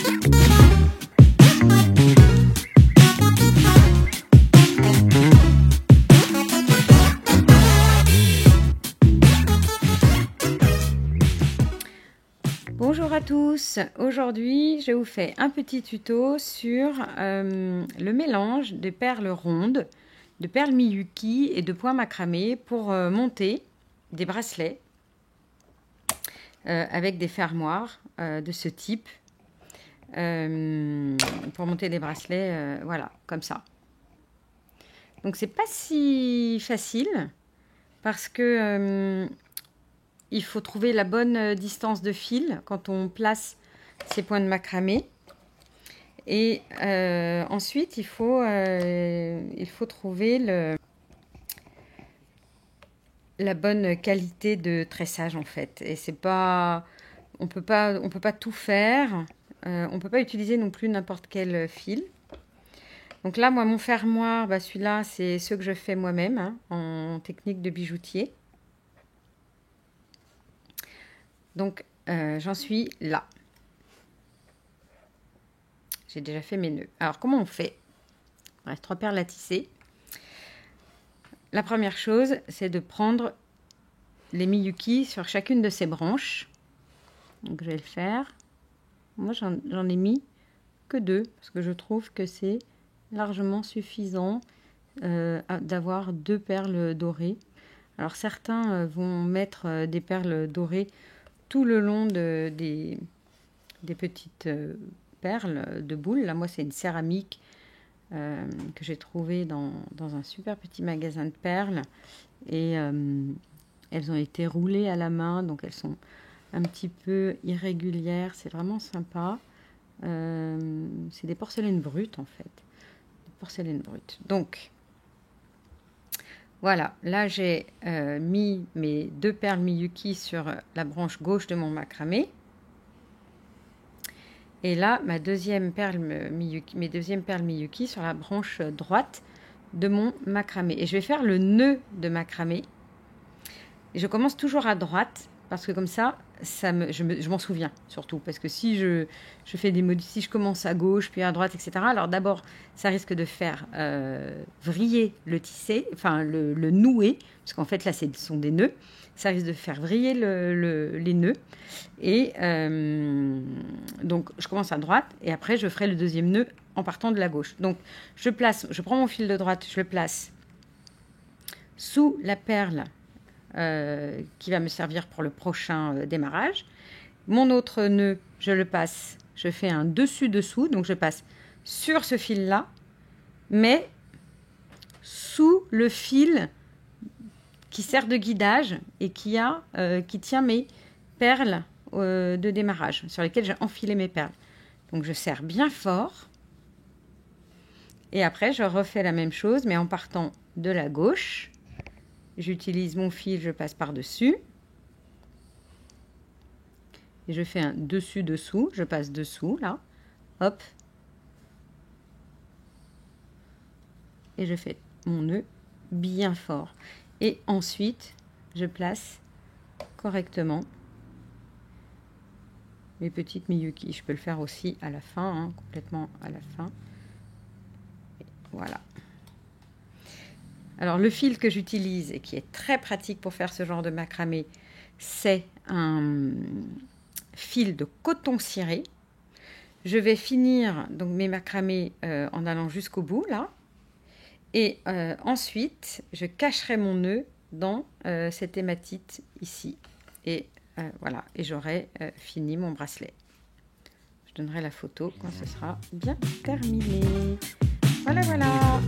Bonjour à tous, aujourd'hui je vous fais un petit tuto sur le mélange de perles rondes, de perles Miyuki et de points macramé pour monter des bracelets avec des fermoirs de ce type, pour monter des bracelets voilà, comme ça. Donc c'est pas si facile parce que il faut trouver la bonne distance de fil quand on place ces points de macramé. Et ensuite, il faut trouver la bonne qualité de tressage en fait. Et c'est pas, on peut pas tout faire. On peut pas utiliser non plus n'importe quel fil. Donc là, moi, mon fermoir, bah, celui-là, c'est ceux que je fais moi-même hein, en technique de bijoutier. Donc, j'en suis là. J'ai déjà fait mes nœuds. Alors, comment on fait? Il reste 3 perles à tisser. La première chose, c'est de prendre les Miyuki sur chacune de ces branches. Donc, je vais le faire. Moi, j'en ai mis que 2, parce que je trouve que c'est largement suffisant d'avoir 2 perles dorées. Alors, certains vont mettre des perles dorées tout le long des petites perles de boules. Là, moi, c'est une céramique que j'ai trouvée dans un super petit magasin de perles. Et elles ont été roulées à la main, donc elles sont un petit peu irrégulières. C'est vraiment sympa. C'est des porcelaines brutes, en fait. Des porcelaines brutes. Donc, voilà, là j'ai mis mes 2 perles Miyuki sur la branche gauche de mon macramé. Et là, mes deuxièmes perles Miyuki sur la branche droite de mon macramé. Et je vais faire le nœud de macramé. Et je commence toujours à droite, parce que comme ça, je m'en souviens surtout. Parce que si je fais si je commence à gauche, puis à droite, etc., alors d'abord, ça risque de faire vriller le tissé, enfin le nouer, parce qu'en fait là, ce sont des nœuds. Ça risque de faire vriller les nœuds. Et donc, je commence à droite, et après, je ferai le deuxième nœud en partant de la gauche. Donc, je prends mon fil de droite, je le place sous la perle qui va me servir pour le prochain démarrage. Mon autre nœud, je fais un dessus-dessous, donc je passe sur ce fil-là, mais sous le fil qui sert de guidage et qui tient mes perles de démarrage, sur lesquelles j'ai enfilé mes perles. Donc je serre bien fort, et après je refais la même chose, mais en partant de la gauche. J'utilise mon fil, je passe par-dessus. Et je fais un dessus-dessous. Je passe dessous, là. Hop. Et je fais mon nœud bien fort. Et ensuite, je place correctement mes petites Miyuki. Je peux le faire aussi à la fin, hein, complètement à la fin. Et voilà. Alors, le fil que j'utilise et qui est très pratique pour faire ce genre de macramé, c'est un fil de coton ciré. Je vais finir donc mes macramés en allant jusqu'au bout, là. Et ensuite, je cacherai mon nœud dans cette hématite ici. Et voilà, et j'aurai fini mon bracelet. Je donnerai la photo quand ce sera bien terminé. Voilà, voilà.